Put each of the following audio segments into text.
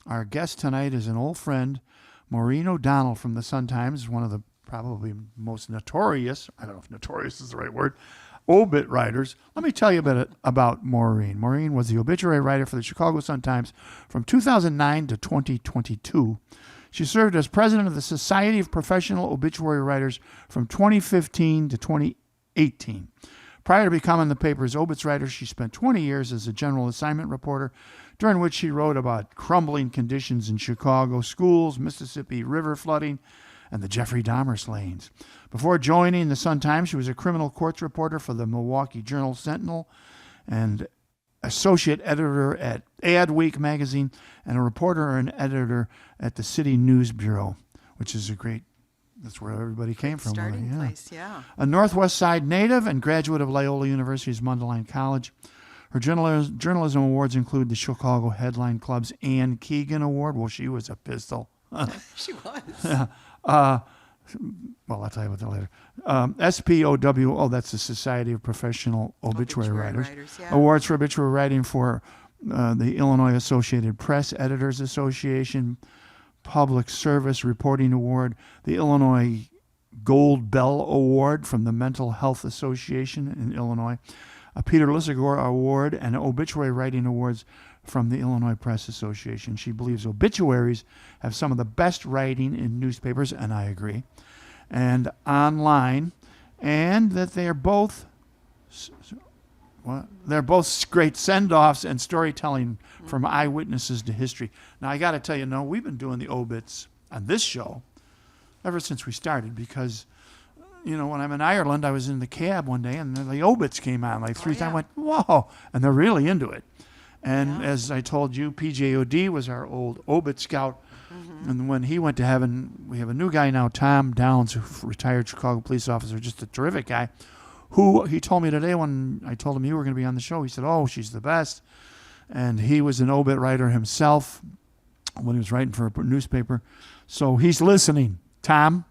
Our guest tonight is an old friend, Maureen O'Donnell from the Sun-Times, one of the probably most notorious, I don't know if notorious is the right word, obit writers. Let me tell you a bit about Maureen. Maureen was the obituary writer for the Chicago Sun-Times from 2009 to 2022. She served as president of the Society of Professional Obituary Writers from 2015 to 2018. Prior to becoming the paper's obits writer, she spent 20 years as a general assignment reporter, during which she wrote about crumbling conditions in Chicago schools, Mississippi River flooding, and the Jeffrey Dahmer slayings. Before joining the Sun-Times, she was a criminal courts reporter for the Milwaukee Journal-Sentinel and associate editor at Adweek magazine and a reporter and editor at the City News Bureau, which is that's where everybody came from. Starting place, yeah. A Northwest Side native and graduate of Loyola University's Mundelein College. Her journalism awards include the Chicago Headline Club's Ann Keegan Award. Well, she was a pistol. She was. Well, I'll tell you about that later. SPOW, that's the Society of Professional Obituary Writers. Yeah. Awards for obituary writing for the Illinois Associated Press Editors Association, Public Service Reporting Award, the Illinois Gold Bell Award from the Mental Health Association in Illinois, a Peter Lisagor Award, and obituary writing awards from the Illinois Press Association. She believes obituaries have some of the best writing in newspapers, and I agree, and online, and that they're both great send-offs and storytelling from eyewitnesses to history. Now, I got to tell you, we've been doing the obits on this show ever since we started because, when I'm in Ireland, I was in the cab one day and the obits came on like three times. I went, whoa, and they're really into it. And as I told you, PJOD was our old obit scout. Mm-hmm. And when he went to heaven, we have a new guy now, Tom Downs, who retired Chicago police officer, just a terrific guy, who he told me today when I told him you were going to be on the show, he said, oh, she's the best. And he was an obit writer himself when he was writing for a newspaper. So he's listening, Tom,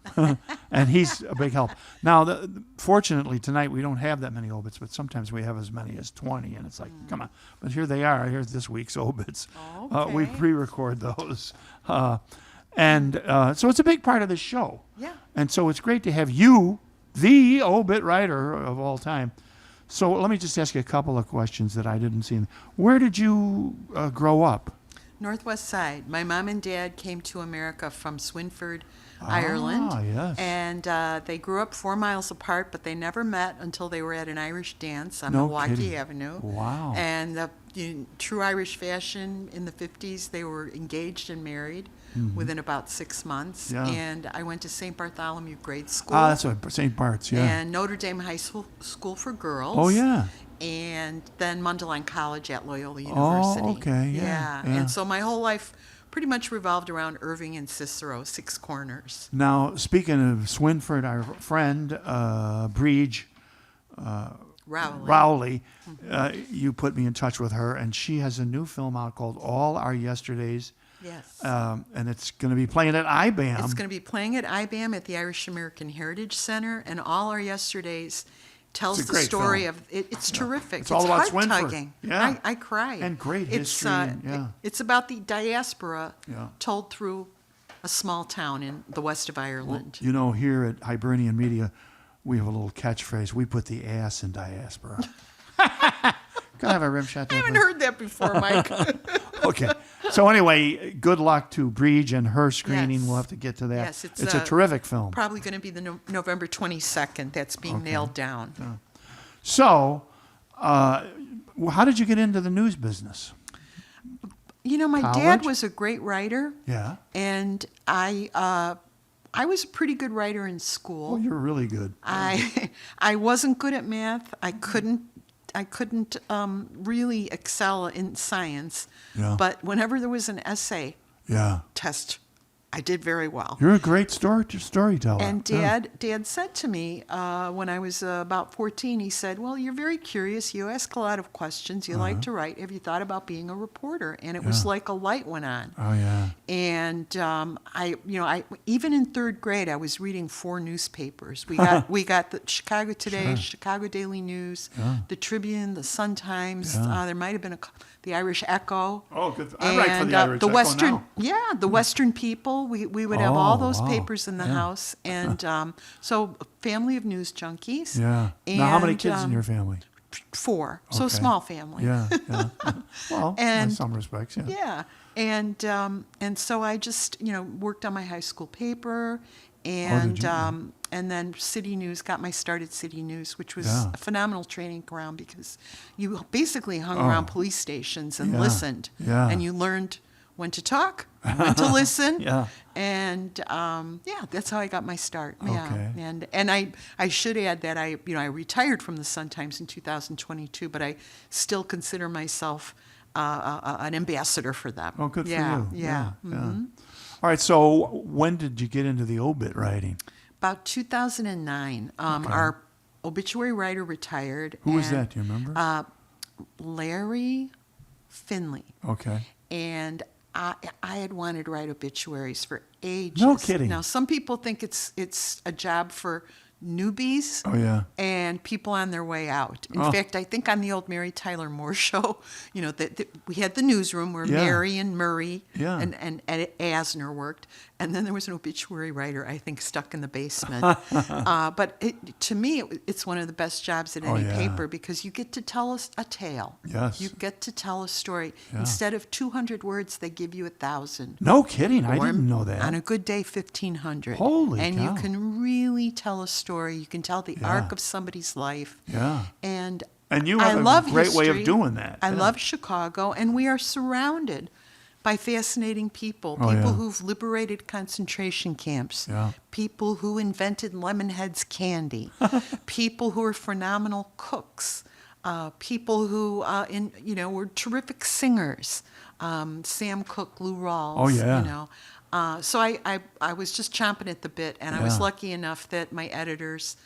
and he's a big help. Now, fortunately, tonight we don't have that many obits, but sometimes we have as many as 20, and it's like, come on. But here they are. Here's this week's obits. Okay. We pre-record those. So it's a big part of the show. Yeah. And so it's great to have you, the obit writer of all time. So let me just ask you a couple of questions that I didn't see. Where did you grow up? Northwest Side. My mom and dad came to America from Swinford, Ireland. Yes. And they grew up 4 miles apart, but they never met until they were at an Irish dance on No Milwaukee kidding. Avenue. Wow. And in true Irish fashion, in the 50s, they were engaged and married within about 6 months. Yeah. And I went to St. Bartholomew Grade School. That's what St. Bart's, yeah. And Notre Dame High School for Girls. Oh, yeah. And then Mundelein College at Loyola University. Oh, okay, yeah. And so my whole life pretty much revolved around Irving and Cicero, Six Corners. Now, speaking of Swinford, our friend, Breege Rowley, you put me in touch with her, and she has a new film out called All Our Yesterdays. Yes. And it's going to be playing at IBAM. It's going to be playing at IBAM at the Irish American Heritage Center, and All Our Yesterdays tells the story film. of it. It's terrific. It's all about heart-tugging. Yeah. I cried. And great history. It's about the diaspora Yeah. told through a small town in the west of Ireland. Well, here at Hibernian Media, we have a little catchphrase. We put the ass in diaspora. Can I have a rim shot? I haven't heard that before, Mike. Okay. So anyway, good luck to Breege and her screening. Yes. We'll have to get to that. Yes, it's a terrific film. Probably going to be the November 22nd. That's being nailed down. Yeah. So, how did you get into the news business? My College? dad was a great writer. Yeah. And I was a pretty good writer in school. Oh, you're really good. I wasn't good at math. I couldn't really excel in science. Yeah. But whenever there was an essay test I did very well. You're a great storyteller. And Dad said to me when I was about 14, he said, well, you're very curious. You ask a lot of questions. You like to write. Have you thought about being a reporter? And it was like a light went on. Oh, yeah. And I even in third grade, I was reading 4 newspapers. We got the Chicago Today, Chicago Daily News, the Tribune, the Sun-Times. There might have been the Irish Echo. Oh, good. I write for the Irish the Echo Western, now. Yeah, the Western People. We would have all those papers in the house, and so a family of news junkies. Yeah. And, now, how many kids in your family? 4. So a small family. Yeah. Well, in some respects, yeah. Yeah, and so I just worked on my high school paper, and did you? and then City News, got my start at City News, which was a phenomenal training ground because you basically hung around police stations and listened, and you learned when to talk, when to listen, and that's how I got my start. Okay. And I should add that I retired from the Sun-Times in 2022, but I still consider myself an ambassador for them. Oh, good for you. you. Yeah. All right, so when did you get into the obit writing? About 2009. Our obituary writer retired. Who was that? Do you remember? Larry Finley. Okay. And I had wanted to write obituaries for ages. No kidding. Now, some people think it's a job for newbies and people on their way out. In fact, I think on the old Mary Tyler Moore show, we had the newsroom where Mary and Murray and Asner worked, and then there was an obituary writer, I think, stuck in the basement. But to me, it's one of the best jobs at any paper because you get to tell us a tale. Yes. You get to tell a story. Instead of 200 words, they give you 1,000. No kidding. I didn't know that. On a good day, 1,500. Holy And cow. you can really tell a story. You can tell the arc of somebody's life. Yeah. And you I have love a great way of history. doing that. I love Chicago, and we are surrounded by fascinating people. People who've liberated concentration camps. People who invented Lemonheads candy. People who are phenomenal cooks. People who were terrific singers. Sam Cooke, Lou Rawls. Oh, yeah. So I was just chomping at the bit, and I was lucky enough that my editors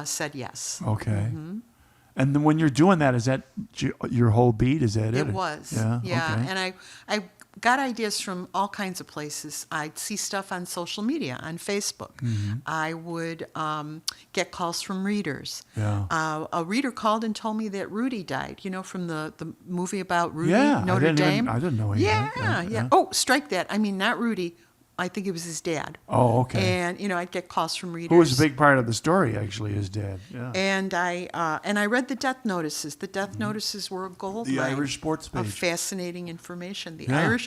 said yes. Okay. Mm-hmm. And then when you're doing that, is that your whole beat? Is that it? It was. Yeah. Okay. And I got ideas from all kinds of places. I'd see stuff on social media, on Facebook. Mm-hmm. I would get calls from readers. Yeah. A reader called and told me that Rudy died, from the movie about Rudy, Yeah, Notre Dame. I didn't know he Yeah, died. yeah. Oh, strike that. I mean, not Rudy. I think it was his dad. Oh, okay. And, I'd get calls from readers. Who was a big part of the story, actually, his dad. Yeah. And I read the death notices. The death notices were a gold The mine Irish sports of page. fascinating information. The Yeah.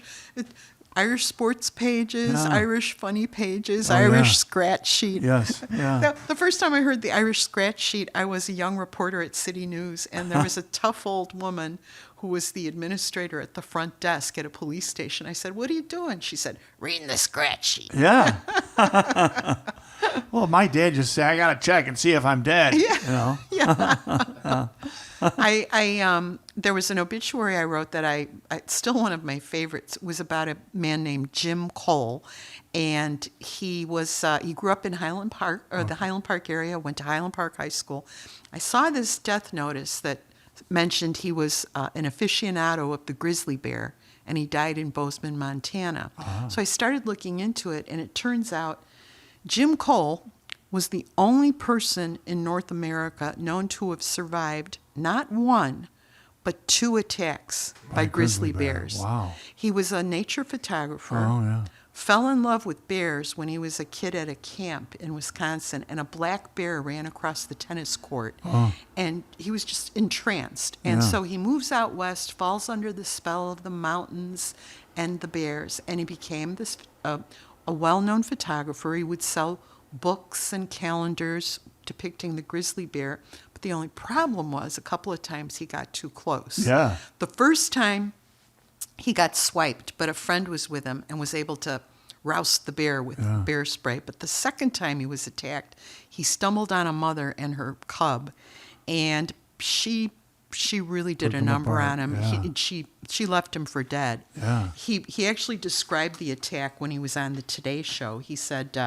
Irish sports pages, Yeah. Irish funny pages, Oh, Irish yeah. scratch sheet. Yes. Yeah. The first time I heard the Irish scratch sheet, I was a young reporter at City News, and there was a tough old woman who was the administrator at the front desk at a police station. I said, "What are you doing?" She said, "Reading the scratch sheet." Yeah. Well, my dad just said, "I got to check and see if I'm dead." Yeah. There was an obituary I wrote that it's still one of my favorites. It was about a man named Jim Cole, and he grew up in Highland Park, or the Highland Park area, went to Highland Park High School. I saw this death notice that mentioned he was an aficionado of the grizzly bear, and he died in Bozeman, Montana. So I started looking into it, and it turns out Jim Cole was the only person in North America known to have survived not one, but 2 attacks by grizzly bears. Wow. He was a nature photographer. Oh, yeah. Fell in love with bears when he was a kid at a camp in Wisconsin, and a black bear ran across the tennis court, and he was just entranced. And so he moves out west, falls under the spell of the mountains and the bears, and he became this a well-known photographer. He would sell books and calendars depicting the grizzly bear, but the only problem was a couple of times he got too close. Yeah. The first time he got swiped, but a friend was with him and was able to rouse the bear with bear spray. But the second time he was attacked, he stumbled on a mother and her cub, and she she really did Took a him number apart, on him. yeah. She left him for dead. Yeah. He actually described the attack when he was on the Today Show. He said,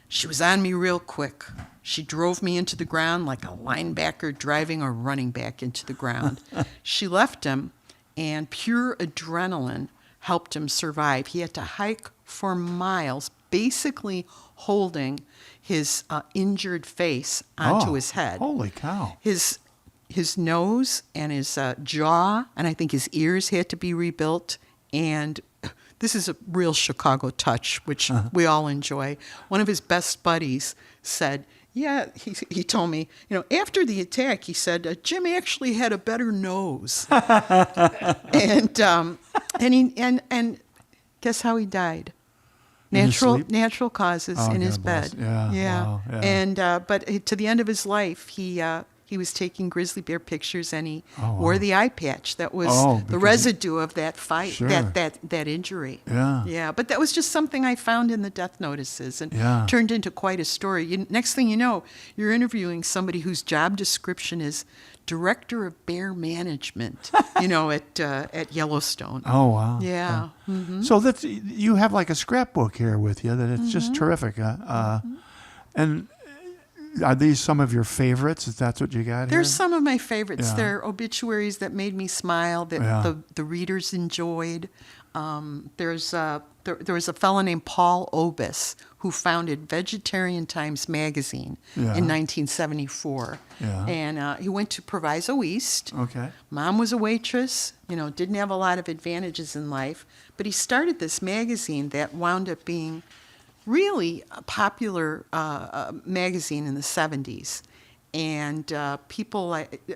she was on me real quick. She drove me into the ground like a linebacker driving a running back into the ground. She left him, and pure adrenaline helped him survive. He had to hike for miles, basically holding his injured face onto his head. Holy cow. His nose and his jaw, and I think his ears had to be rebuilt. And this is a real Chicago touch, which we all enjoy. One of his best buddies said, yeah, he told me, after the attack, he said, Jim actually had a better nose. and guess how he died? Natural causes in his bed. Yeah. Wow, yeah. And but to the end of his life, he was taking grizzly bear pictures, and he wore the eye patch that was the residue of that fight, Sure. that injury. Yeah. Yeah, but that was just something I found in the death notices and Yeah. turned into quite a story. Next thing you know, you're interviewing somebody whose job description is director of bear management, at Yellowstone. Oh, wow. Yeah. Mm-hmm. So you have like a scrapbook here with you that it's just terrific. And are these some of your favorites? If that's what you got They're here? some of my favorites. Yeah. They're obituaries that made me smile, that the readers enjoyed. There was a fellow named Paul Obis who founded Vegetarian Times magazine in 1974. Yeah. And he went to Proviso East. Okay. Mom was a waitress, didn't have a lot of advantages in life, but he started this magazine that wound up being really a popular magazine in the 70s. And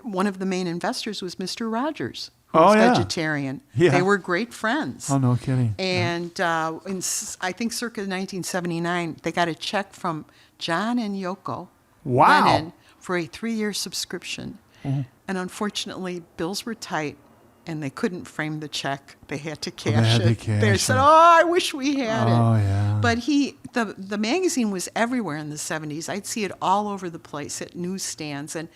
one of the main investors was Mr. Rogers, who was vegetarian. Yeah. They were great friends. Oh, no kidding. And I think circa 1979, they got a check from John and Yoko Lennon for a 3-year subscription. Mm-hmm. And unfortunately, bills were tight, and they couldn't frame the check. They had to They cash had to it. cash They it. said, I wish we had it. Oh, yeah. But the magazine was everywhere in the 70s. I'd see it all over the place at newsstands. And,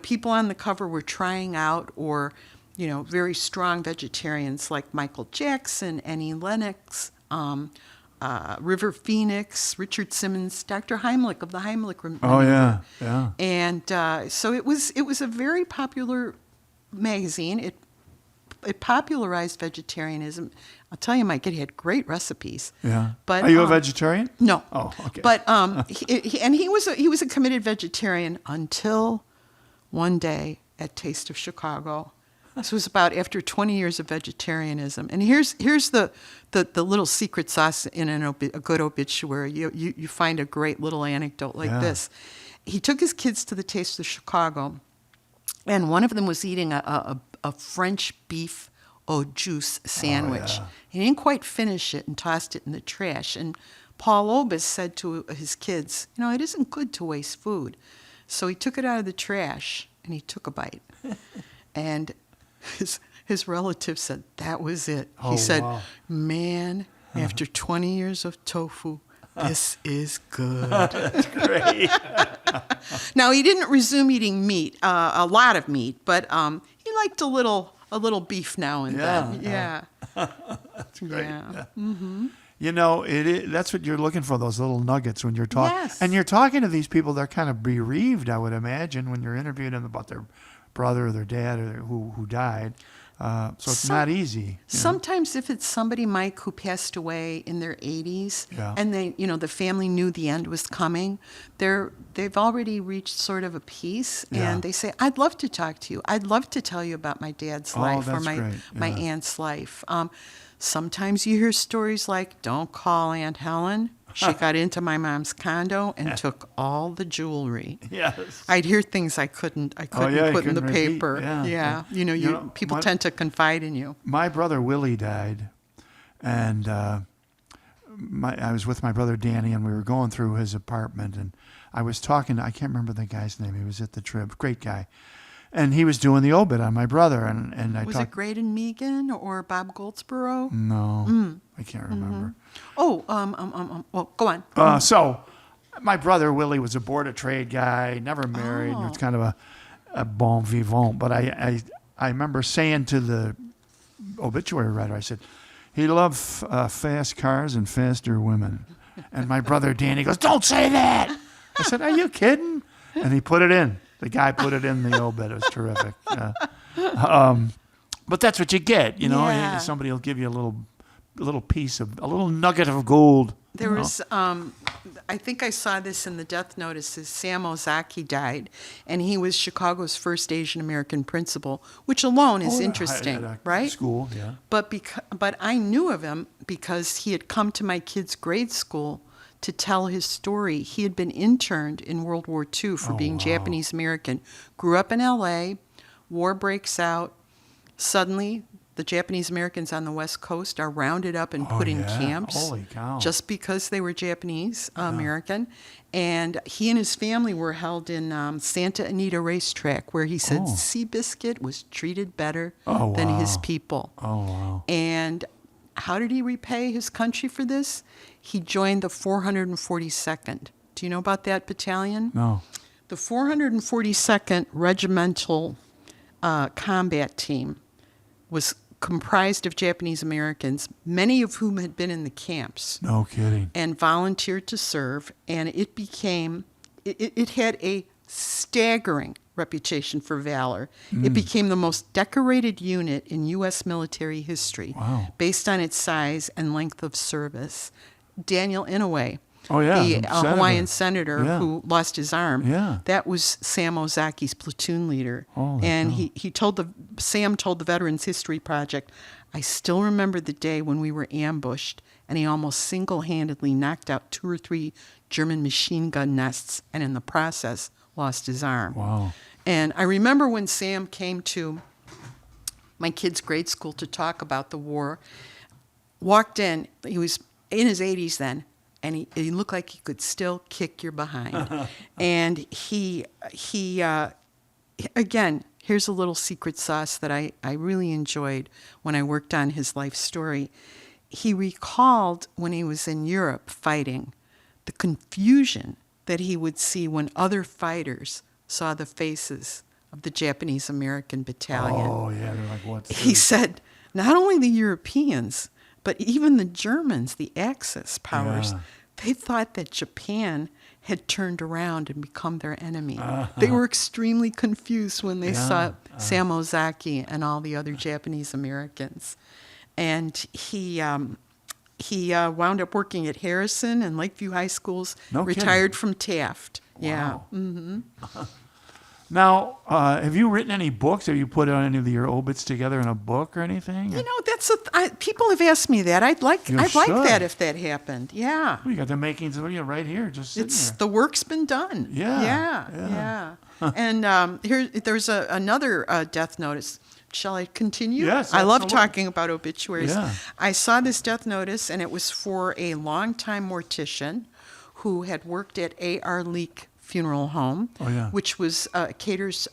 people on the cover were trying out, or, very strong vegetarians like Michael Jackson, Annie Lennox, River Phoenix, Richard Simmons, Dr. Heimlich of the Heimlich Maneuver. Oh, yeah. And so it was a very popular magazine. It popularized vegetarianism. I'll tell you, Mike, it had great recipes. Yeah. But Are you a vegetarian? No. Oh, okay. But he was a committed vegetarian until one day at Taste of Chicago. This was about after 20 years of vegetarianism. And here's the little secret sauce in a good obituary. You find a great little anecdote like this. He took his kids to the Taste of Chicago, and one of them was eating a French beef au jus sandwich. He didn't quite finish it and tossed it in the trash. And Paul Obis said to his kids, it isn't good to waste food. So he took it out of the trash and he took a bite. And his relative said, that was it. He said, man, after 20 years of tofu, this is good. That's great. Now, he didn't resume eating meat, a lot of meat, but he liked a little beef now and then. Yeah. That's great. Yeah. Mm-hmm. That's what you're looking for, those little nuggets when you're talking. Yes. And you're talking to these people, they're kind of bereaved, I would imagine, when you're interviewing them about their brother or their dad or who died. So it's not easy. Sometimes if it's somebody, Mike, who passed away in their 80s, and they, the family knew the end was coming, they've already reached sort of a peace, and they say, I'd love to talk to you. I'd love to tell you about my dad's life or my aunt's life. Sometimes you hear stories like, don't call Aunt Helen. She got into my mom's condo and took all the jewelry. Yes. I'd hear things I couldn't put in the paper. People tend to confide in you. My brother Willie died, and I was with my brother Danny, and we were going through his apartment, and I was talking I can't remember the guy's name. He was at the Trib, great guy. And he was doing the obit on my brother, and I was it Graydon Megan or Bob Goldsboro? No, I can't remember. Oh, well, go on. So, my brother Willie was a board of trade guy, never married. It was kind of a bon vivant. But I remember saying to the obituary writer, I said, he loved fast cars and faster women. And my brother Danny goes, don't say that. I said, are you kidding? And he put it in. The guy put it in the obit. It was terrific. But that's what you get, you know. Yeah. Somebody will give you a little piece of, a little nugget of gold. There was, I think I saw this in the death notices. Sam Ozaki died, and he was Chicago's first Asian American principal, which alone is interesting, at a right? School, yeah. But I knew of him because he had come to my kids' grade school to tell his story. He had been interned in World War II for being Japanese American. Grew up in L.A., war breaks out. Suddenly, the Japanese Americans on the West Coast are rounded up and put in camps. Holy cow. Just because they were Japanese American. And he and his family were held in Santa Anita Racetrack, where he said Seabiscuit was treated better than his people. Oh, wow. And how did he repay his country for this? He joined the 442nd. Do you know about that battalion? No. The 442nd Regimental Combat Team was comprised of Japanese Americans, many of whom had been in the camps. No kidding. And volunteered to serve. And it became, it had a staggering reputation for valor. It became the most decorated unit in U.S. military history based on its size and length of service. Daniel Inouye, the Hawaiian senator who lost his arm, that was Sam Ozaki's platoon leader. And Sam told the Veterans History Project, I still remember the day when we were ambushed and he almost single-handedly knocked out 2 or 3 German machine gun nests and in the process lost his arm. Wow. And I remember when Sam came to my kids' grade school to talk about the war, walked in, he was in his 80s then, and he looked like he could still kick your behind. And he again, here's a little secret sauce that I really enjoyed when I worked on his life story. He recalled when he was in Europe fighting, the confusion that he would see when other fighters saw the faces of the Japanese American battalion. Oh, yeah, they're like, what's He this? said, not only the Europeans, but even the Germans, the Axis powers, they thought that Japan had turned around and become their enemy. They were extremely confused when they saw Sam Ozaki and all the other Japanese Americans. And he wound up working at Harrison and Lakeview High Schools, retired from Taft. Wow. Yeah. Mm-hmm. Now, have you written any books? Have you put any of your obits together in a book or anything? You know, people have asked me that. I'd like that if that happened. Yeah. Well, you got the makings of it right here, just sitting there. The work's been done. Yeah. And there's another death notice. Shall I continue? Yes. I love talking about obituaries. Yeah. I saw this death notice, and it was for a longtime mortician who had worked at A.R. Leak Funeral Home, which was caters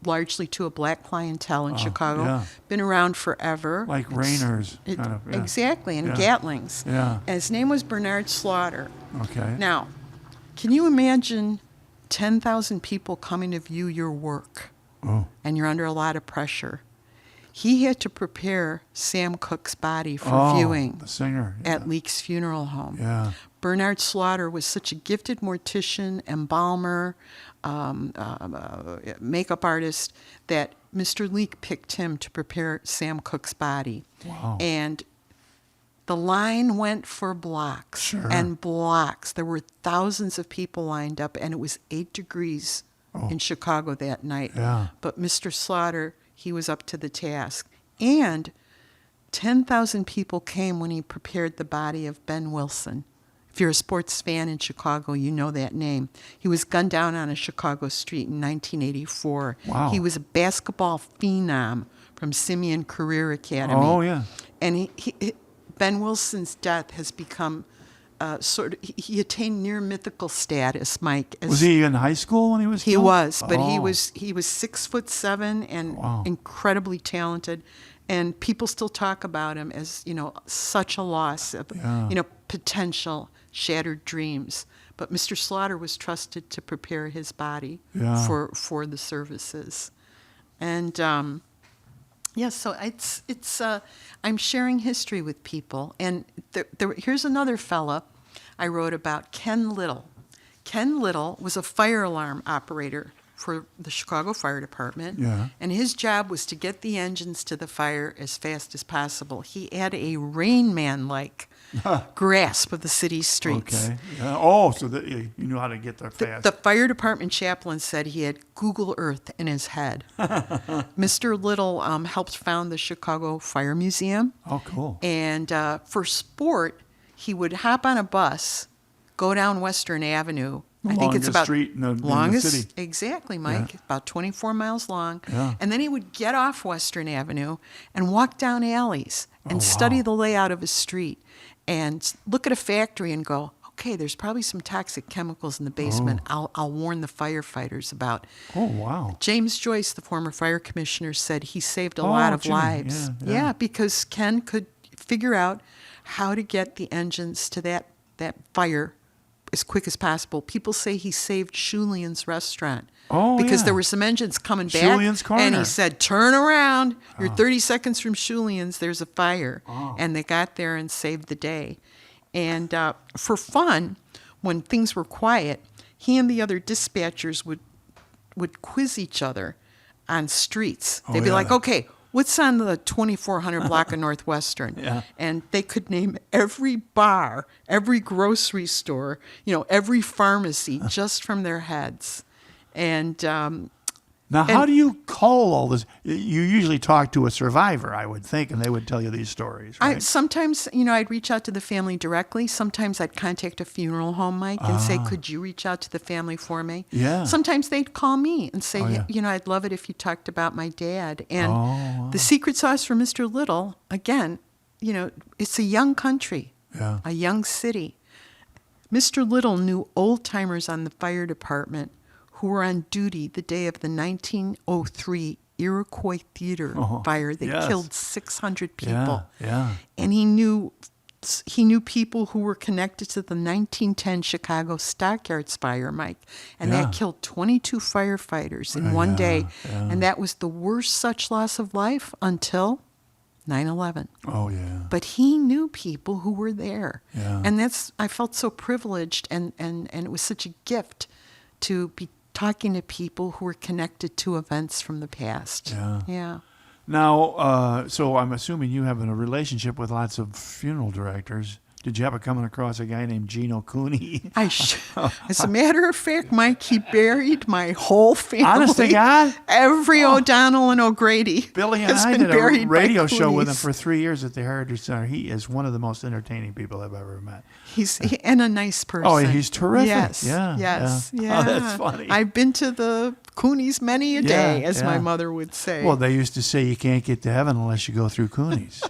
largely to a black clientele in Chicago. Yeah. Been around forever. Like Rayners. Exactly, and Gatlings. Yeah. And his name was Bernard Slaughter. Okay. Now, can you imagine 10,000 people coming to view your work? And you're under a lot of pressure. He had to prepare Sam Cooke's body for viewing the singer, at Leak's funeral home. Yeah. Bernard Slaughter was such a gifted mortician, embalmer, makeup artist that Mr. Leak picked him to prepare Sam Cooke's body. Wow. And the line went for blocks and blocks. There were thousands of people lined up, and it was 8 degrees in Chicago that night. Yeah. But Mr. Slaughter, he was up to the task. And 10,000 people came when he prepared the body of Ben Wilson. If you're a sports fan in Chicago, you know that name. He was gunned down on a Chicago street in 1984. Wow. He was a basketball phenom from Simeon Career Academy. Oh, yeah. And Ben Wilson's death has become he attained near mythical status, Mike. Was he in high school when he was killed? He was, but he was 6'7" and incredibly talented. And people still talk about him as, such a loss of, potential shattered dreams. but Mr. Slaughter was trusted to prepare his body Yeah. for the services. And so it's I'm sharing history with people. And here's another fella I wrote about, Ken Little. Ken Little was a fire alarm operator for the Chicago Fire Department. Yeah. And his job was to get the engines to the fire as fast as possible. He had a Rain Man-like grasp of the city's streets. Okay. Yeah. Oh, so you knew how to get there fast. The fire department chaplain said he had Google Earth in his head. Mr. Little helped found the Chicago Fire Museum. Oh, cool. And for sport, he would hop on a bus, go down Western Avenue. I think it's about street in the longest city. Exactly, Mike. Yeah. About 24 miles long. Yeah. And then he would get off Western Avenue and walk down alleys and wow. study the layout of his street and look at a factory and go, okay, there's probably some toxic chemicals in the basement. I'll warn the firefighters about. Oh, wow. James Joyce, the former fire commissioner, said he saved a lot of Jimmy. lives. Yeah. Because Ken could figure out how to get the engines to that fire as quick as possible. People say he saved Shulian's restaurant. Because yeah. there were some engines coming back. Shulian's Corner. And he said, turn around. You're 30 seconds from Shulian's. There's a fire. And they got there and saved the day. And for fun, when things were quiet, he and the other dispatchers would quiz each other on streets. They'd be like, okay, what's on the 2400 block of Northwestern? Yeah. And they could name every bar, every grocery store, every pharmacy just from their heads. And now, how do you cull all this? You usually talk to a survivor, I would think, and they would tell you these stories, right? Sometimes, I'd reach out to the family directly. Sometimes I'd contact a funeral home, Mike, and say, could you reach out to the family for me? Yeah. Sometimes they'd call me and say, yeah. I'd love it if you talked about my dad. And the secret sauce for Mr. Little, again, it's a young country, a young city. Mr. Little knew old-timers on the fire department who were on duty the day of the 1903 Iroquois Theater fire that killed 600 people. Yeah. And he knew people who were connected to the 1910 Chicago Stockyards fire, Mike. And that killed 22 firefighters in one day. Yeah. And that was the worst such loss of life until 9/11. Oh, yeah. But he knew people who were there. Yeah. And I felt so privileged and it was such a gift to be talking to people who were connected to events from the past. Yeah. Now, so I'm assuming you have a relationship with lots of funeral directors. Did you ever come across a guy named Gino Cooney? As a matter of fact, Mike, he buried my whole family. Honest to God? Every O'Donnell and O'Grady Billy and has I been did a buried radio by show with him Coonies. for 3 years at the Heritage Center. He is one of the most entertaining people I've ever met. And a nice person. Oh, he's terrific. Yes. Yeah. Yes. Yeah. Yeah. Oh, that's funny. I've been to the Coonies many a day, as my yeah. mother would say. Well, they used to say you can't get to heaven unless you go through Cooney's,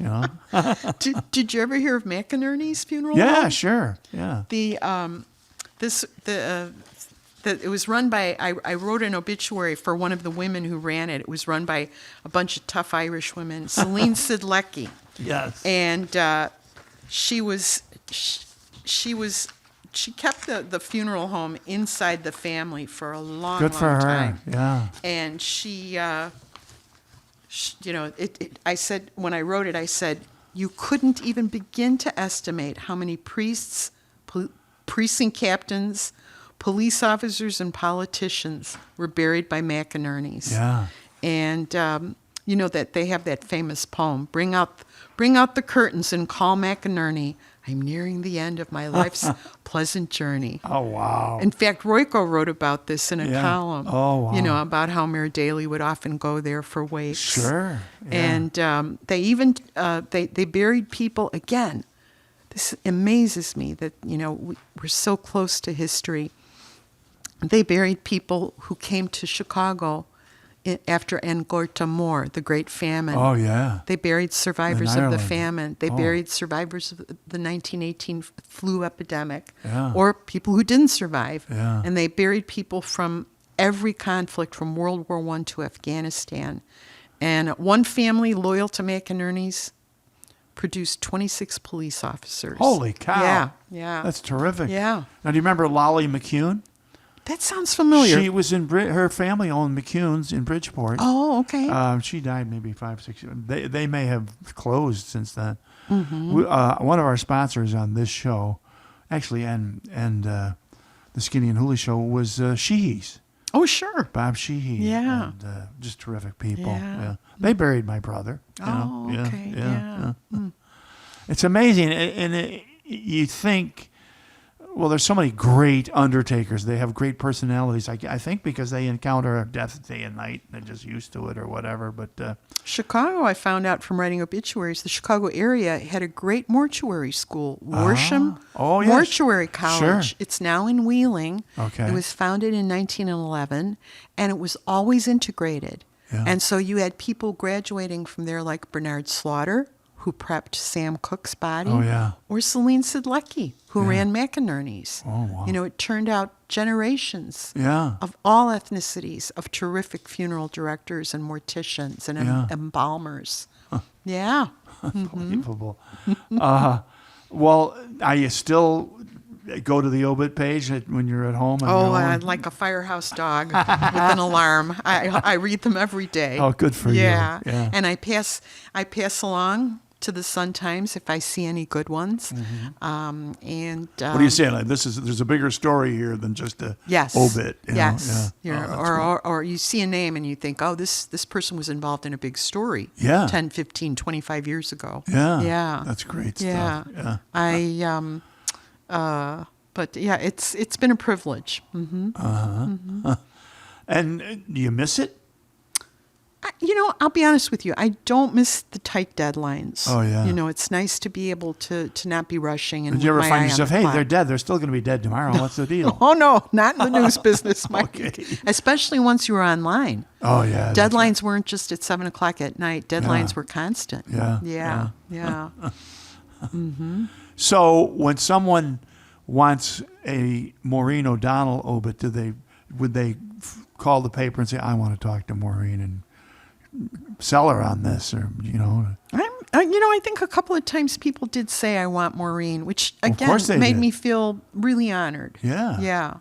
Did you ever hear of McInerney's funeral? Yeah, home? sure. Yeah. It was run by, I wrote an obituary for one of the women who ran it. It was run by a bunch of tough Irish women, Celine Sidlecki. Yes. And she kept the funeral home inside the family for a long, Good for long her. time. Yeah. And I said, when I wrote it, I said, you couldn't even begin to estimate how many priests, precinct captains, police officers, and politicians were buried by McInerney's. Yeah. And that they have that famous poem, Bring out the curtains and call McInerney. I'm nearing the end of my life's pleasant journey. Oh, wow. In fact, Royko wrote about this in a column. Oh, wow. About how Mayor Daley would often go there for wakes. Sure. Yeah. And they even they buried people again. This amazes me that we're so close to history. They buried people who came to Chicago after Angorta the Great Famine. Oh, yeah. They buried survivors of the Ireland. famine. They buried survivors of the 1918 flu epidemic, Yeah. or people who didn't survive. Yeah. And they buried people from every conflict, from World War I to Afghanistan. And one family loyal to McInerney's produced 26 police officers. Holy cow. Yeah, yeah. That's terrific. Yeah. Now, do you remember Lolly McCune? That sounds familiar. She was in her family owned McCune's in Bridgeport. Oh, okay. She died maybe 5-6 years. They may have closed since then. Mm-hmm. One of our sponsors on this show, actually, and the Skinny and Hooley show was Sheehy's. Oh, sure. Bob Sheehy. Yeah. And, just terrific people. Yeah. They buried my brother. Oh, okay. Yeah. It's amazing. And you think, well, there's so many great undertakers. They have great personalities. I think because they encounter death day and night. They're just used to it or whatever. But Chicago, I found out from writing obituaries, the Chicago area had a great mortuary school, Worsham yes. Mortuary College. Sure. It's now in Wheeling. Okay. It was founded in 1911, and it was always integrated. Yeah. And so you had people graduating from there like Bernard Slaughter, who prepped Sam Cooke's body, Oh, yeah. or Celine Sidlecki, who ran McInerney's. Oh, wow. You know, it turned out generations Yeah. of all ethnicities of terrific funeral directors and morticians and Yeah. embalmers. Yeah. Unbelievable. Well, I still go to the obit page when you're at home? I'm like a firehouse dog with an alarm. I read them every day. Oh, good for you. Yeah. Yeah. And I pass along to the Sun-Times if I see any good ones. What are you saying? Like, there's a bigger story here than just a Yes. obit. Yes. Yeah. Or you see a name and you think, oh, this person was involved in a big story. Yeah. 10, 15, 25 years ago. Yeah. Yeah. That's great Yeah. stuff. Yeah. But yeah, it's been a privilege. And do you miss it? I'll be honest with you. I don't miss the tight deadlines. Oh, yeah. It's nice to be able to not be rushing. And Did you ever with my find eye on yourself, the hey, clock. they're dead. They're still going to be dead tomorrow. What's the deal? Oh, no, not in the news business, Mike. Okay. Especially once you were online. Oh, yeah. Deadlines weren't just at 7 o'clock at night. Deadlines Yeah. were constant. Yeah. Yeah. So when someone wants a Maureen O'Donnell obit, would they call the paper and say, I want to talk to Maureen and sell her on this, or I think a couple of times people did say I want Maureen, which again course they made did. me feel really honored. Yeah.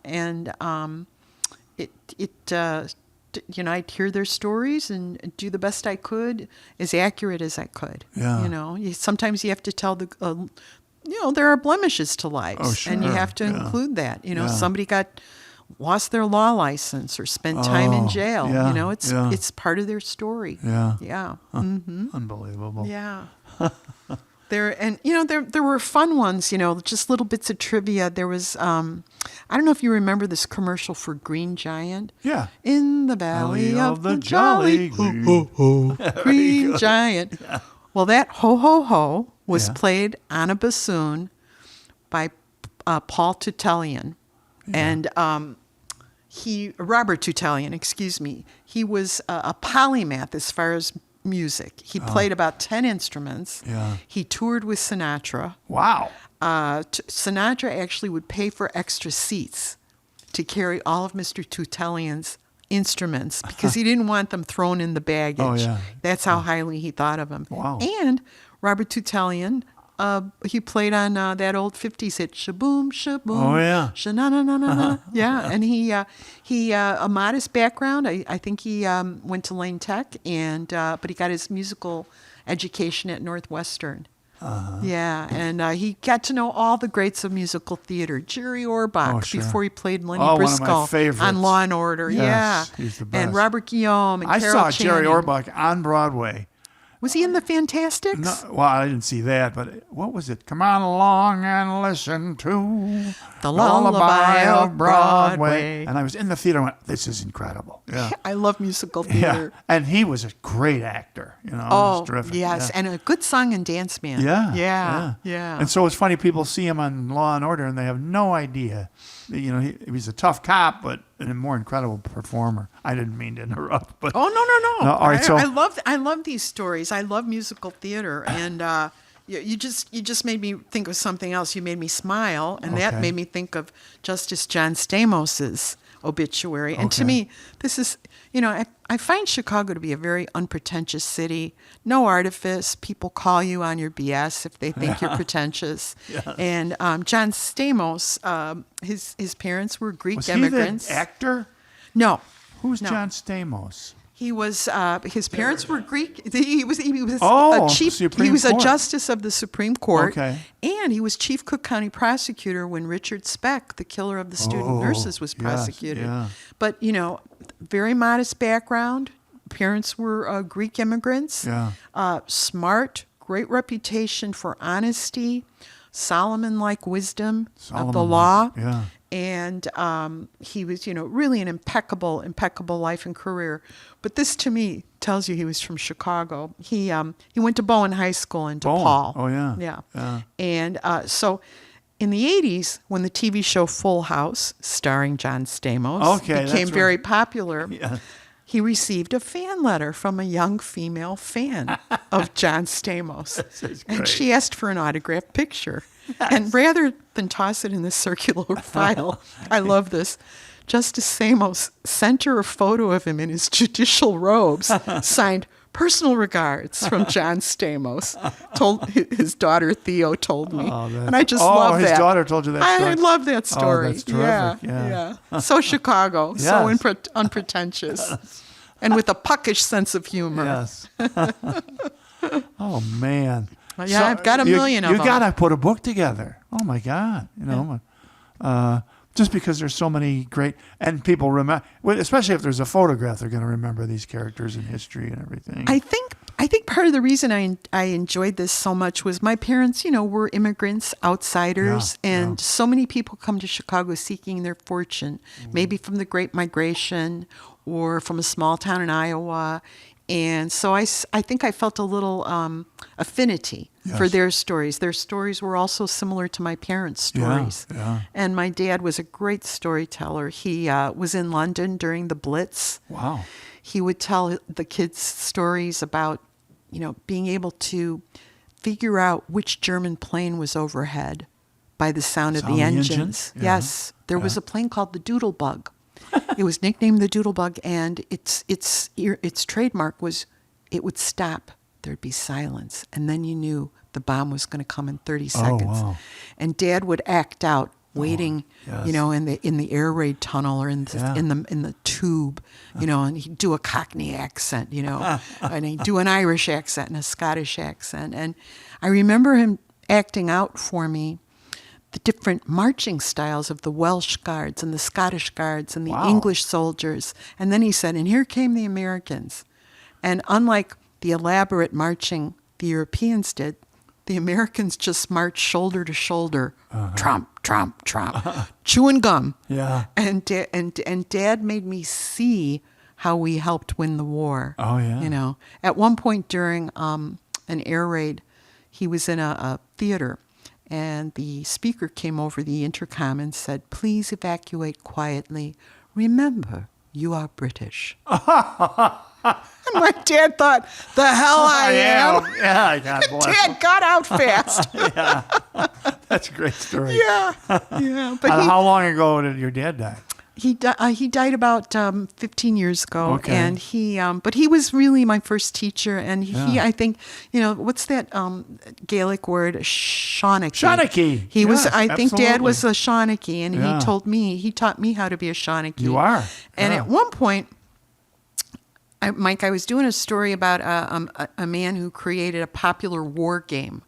And I'd hear their stories and do the best I could, as accurate as I could. Yeah. Sometimes you have to tell there are blemishes to lives, Oh, sure. and you have to Yeah. include that. Yeah. Somebody lost their law license or spent time in jail. yeah, It's part of their story. Yeah. Yeah. Unbelievable. Yeah. There were fun ones, just little bits of trivia. There was I don't know if you remember this commercial for Green Giant. Yeah. In the valley of the jolly Green Giant. Yeah. Well, that ho ho ho was Yeah. played on a bassoon by Paul Tutelian. And Robert Tutelian, excuse me. He was a polymath as far as music. He played about 10 instruments. Yeah. He toured with Sinatra. Wow. Sinatra actually would pay for extra seats to carry all of Mr. Tutelian's instruments because he didn't want them thrown in the baggage. Oh, yeah. That's how highly he thought of him. Wow. And Robert Tutelian, he played on that old 50s hit, Shaboom, Shaboom. Oh, yeah. Sha-na-na-na-na-na. Yeah, and he a modest background. I think he went to Lane Tech, but he got his musical education at Northwestern. Yeah, and he got to know all the greats of musical theater. Jerry Orbach, Oh, sure. before he played Lenny Oh, one of my Briscoe favorites. on Law and Order. Yes, Yeah, he's the and best. Robert Guillaume and I Carol saw Jerry Channing. Orbach on Broadway. Was he in the Fantastics? No, well, I didn't see that, but what was it? Come on along and listen to The Lullaby of Broadway. And I was in the theater and went, this is incredible. Yeah. I love musical Yeah. theater. And he was a great actor. He was Oh, terrific. yes, Yeah. and a good song and dance man. Yeah. And so it's funny, people see him on Law and Order and they have no idea. He was a tough cop, but a more incredible performer. I didn't mean to interrupt, but Oh no! all right, so I love these stories. I love musical theater, and you just made me think of something else. You made me smile, and that Okay. made me think of Justice John Stamos's obituary. And to Okay. me, this is, I find Chicago to be a very unpretentious city. No artifice. People call you on your BS if they think you're pretentious. Yes. And John Stamos, his parents were Greek Was immigrants. he the actor? No. Who's No. John Stamos? He was. His parents were Greek. He was Oh, a chief. Supreme He was a Court. justice of the Supreme Court. Okay. And he was chief Cook County prosecutor when Richard Speck, the killer of the student nurses, was yes, prosecuted. yeah. But very modest background. Parents were Greek immigrants. Yeah. Smart, great reputation for honesty, Solomon-like wisdom of the law. Yeah. And he was, really an impeccable life and career. But this, to me, tells you he was from Chicago. He went to Bowen High School in Bowen. DePaul. Oh, yeah. Yeah. And so in the 80s, when the TV show Full House, starring John Stamos, Okay, became that's very right. popular, Yeah. he received a fan letter from a young female fan of John Stamos. That's And great. she asked for an autographed picture. And rather than toss it in the circular file, I love this, Justice Stamos sent her a photo of him in his judicial robes, signed "Personal regards" from John Stamos. Told his daughter Theo told me, and I just love that. his daughter told you that story. I love that story. Oh, that's terrific. Yeah. So Chicago, so Yes. unpretentious, and with a puckish sense of humor. Yes. Oh, man. Yeah, I've got a million of You them. got to put a book together. Oh, my God. Just because there's so many great, and people remember, especially if there's a photograph, they're going to remember these characters in history and everything. I think part of the reason I enjoyed this so much was my parents, were immigrants, outsiders, Yeah, and so many people come to Chicago seeking their fortune, maybe from the Great Migration or from a small town in Iowa. And so I think I felt a little affinity for Yes. their stories. Their stories were also similar to my parents' stories. Yeah. And my dad was a great storyteller. He was in London during the Blitz. Wow. He would tell the kids stories about, being able to figure out which German plane was overhead by the sound of the engines. Yeah. Yes, there was a plane called the Doodlebug. It was nicknamed the Doodlebug, and its trademark was it would stop. There'd be silence, and then you knew the bomb was going to come in 30 seconds. wow. And Dad would act out, waiting, yes. in the air raid tunnel or in Yeah. the tube, and he'd do a Cockney accent, and he'd do an Irish accent and a Scottish accent. And I remember him acting out for me the different marching styles of the Welsh Guards and the Scottish Guards and the Wow. English soldiers. And then he said, and here came the Americans. And unlike the elaborate marching the Europeans did, the Americans just marched shoulder to shoulder, tromp, tromp, tromp, chewing gum. Yeah. And Dad made me see how we helped win the war. Oh, yeah. At one point during an air raid, he was in a theater, and the speaker came over the intercom and said, "Please evacuate quietly. Remember, you are British." And my dad thought, "The hell I am." Yeah, God bless him. Dad got out fast. That's a great story. Yeah. But How long ago did your dad die? he died about 15 years ago, Okay. and but he was really my first teacher, and he Yeah. I think what's that Gaelic word, Shawnee. Shawnee. He was. Yes, I think Dad was absolutely. a Shawnee, and Yeah. he taught me how to be a Shawnee. You are. And Yeah. at one point, Mike, I was doing a story about a man who created a popular war game,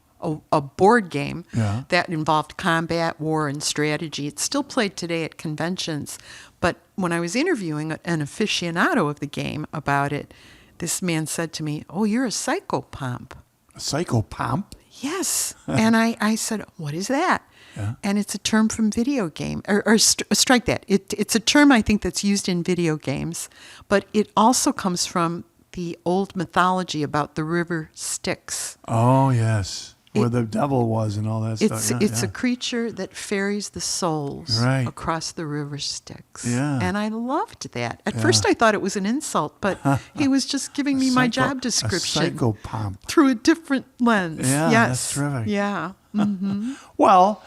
a board game Yeah. that involved combat, war, and strategy. It's still played today at conventions. But when I was interviewing an aficionado of the game about it, this man said to me, "Oh, you're a psychopomp." A psychopomp? Yes. And I said, "What is that?" Yeah. And it's a term from video game, or strike that. It's a term I think that's used in video games, but it also comes from the old mythology about the river Styx. Oh, yes. Where the devil was and all that stuff. Yeah, It's a creature that ferries the souls Right. across the river Styx. Yeah. And I loved that. At first I thought it was an insult, but he was just giving me my job description A psychopomp. through a different lens. Yeah, yes. that's terrific. Yeah. Well,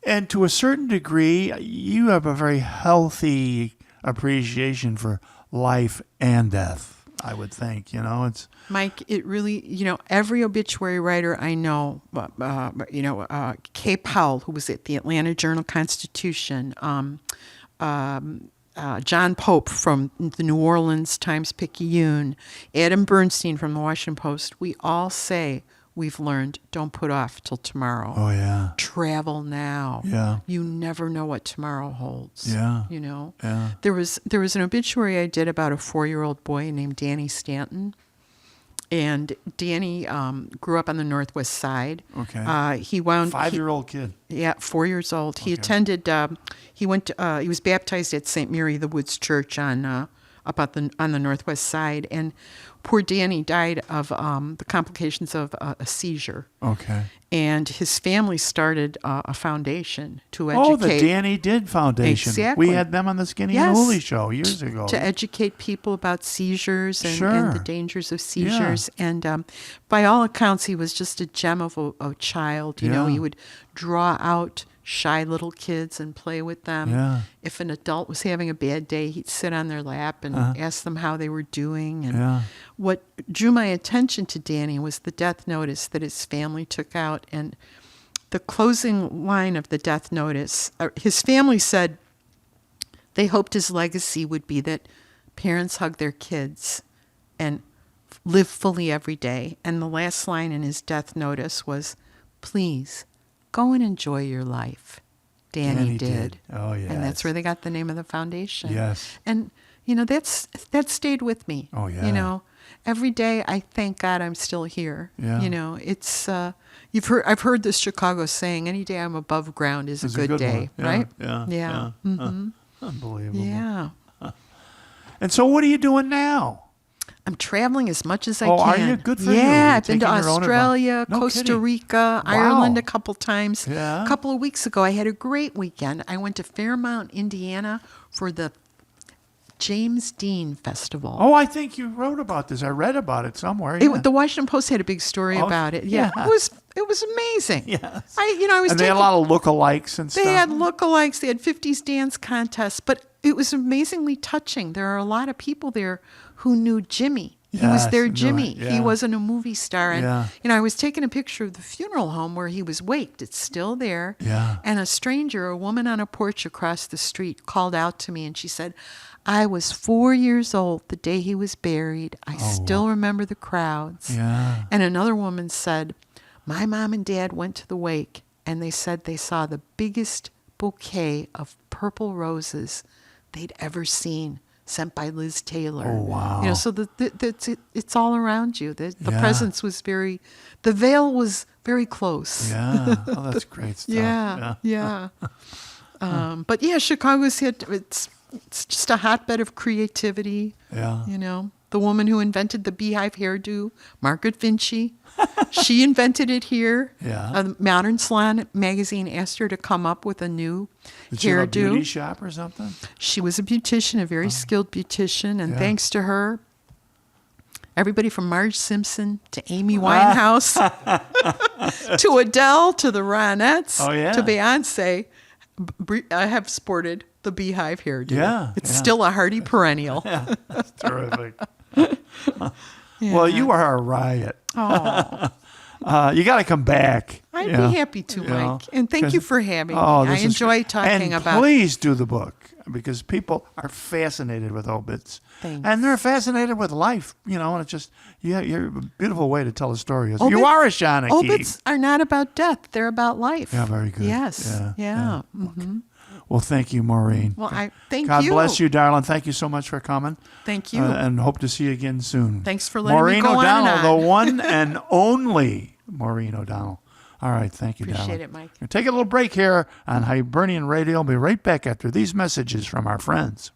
and to a certain degree, you have a very healthy appreciation for life and death, I would think. It's Mike, it really, every obituary writer I know, Kay Powell, who was at the Atlanta Journal-Constitution, John Pope from the New Orleans Times-Picayune, Adam Bernstein from the Washington Post, we all say we've learned, don't put off till tomorrow. Oh, yeah. Travel now. Yeah. You never know what tomorrow holds. Yeah. Yeah. There was an obituary I did about a 4-year-old boy named Danny Stanton. And Danny grew up on the Northwest Side. Okay. He wound 5-year-old kid. Yeah, 4 years old. He Okay. attended. He was baptized at St. Mary the Woods Church on the Northwest Side, and poor Danny died of the complications of a seizure. Okay. And his family started a foundation to educate. Oh, the Danny Did Foundation. Exactly. We had them on the Skinny Yes. and Woolly show years ago. To educate people about seizures and Sure. the dangers of seizures. Yeah. And by all accounts, he was just a gem of a child. You know, he would draw out shy little kids and play with them. Yeah. If an adult was having a bad day, he'd sit on their lap and ask them how they were doing. And what drew my attention to Danny was the death notice that his family took out. And the closing line of the death notice, his family said they hoped his legacy would be that parents hug their kids and live fully every day. And the last line in his death notice was, please, go and enjoy your life. Danny did. Oh, yes. And that's where they got the name of the foundation. Yes. And, that stayed with me. Oh, yeah. Every day I thank God I'm still here. Yeah. It's, I've heard this Chicago saying, any day I'm above ground is It's a good day, one. right? Yeah. Mm-hmm. Unbelievable. Yeah. And so what are you doing now? I'm traveling as much as I Oh, can. are you? Good for you. Yeah, You're I've been to taking your own Australia, advice. No Costa kidding. Rica, Wow. Ireland a couple times. Yeah. A couple of weeks ago, I had a great weekend. I went to Fairmount, Indiana for the James Dean Festival. Oh, I think you wrote about this. I read about it somewhere. The Washington Post had a big story about it. Yeah. It was amazing. Yes. I was and they had a lot of lookalikes and stuff. They had lookalikes. They had 50s dance contests, but it was amazingly touching. There are a lot of people there who knew Jimmy. He was their Jimmy. Yeah. He wasn't a movie star. And, Yeah. I was taking a picture of the funeral home where he was waked. It's still there. Yeah. And a stranger, a woman on a porch across the street, called out to me and she said, I was 4 years old the day he was buried. I still remember the crowds. Yeah. And another woman said, my mom and dad went to the wake and they said they saw the biggest bouquet of purple roses they'd ever seen, sent by Liz Taylor. Oh, wow. So it's all around you. The presence was the veil was very close. Yeah. Oh, that's great stuff. Yeah. But yeah, Chicago's it's just a hotbed of creativity. Yeah. The woman who invented the beehive hairdo, Margaret Vinci, she invented it here. Yeah. Modern Salon magazine asked her to come up with a new Did you have a hairdo. beauty shop or something? She was a beautician, a very skilled beautician, and thanks to her, everybody from Marge Simpson to Amy Winehouse to Adele to the Ronettes to Beyonce have sported the beehive hairdo. Yeah, It's still a hardy perennial. That's terrific. Well, you are a riot. Oh, You got to come back. I'd be happy to, Mike. And thank you for having me. I enjoy talking and about. Please do the book because people are fascinated with obits. Thanks. And they're fascinated with life, and it's just, you're a beautiful way to tell a story. Obits, you are a Shawnee. Obits are not about death. They're about life. Yeah, very good. Yes. Yeah. Mm-hmm. Okay. Well, thank you, Maureen. Well, thank God you. God bless you, darling. Thank you so much for coming. Thank you. And hope to see you again soon. Thanks for letting Maureen me go O'Donnell, on and on. the one and only Maureen O'Donnell. All right, thank you, Appreciate darling. it, Mike. We'll take a little break here on Hibernian Radio. We'll be right back after these messages from our friends.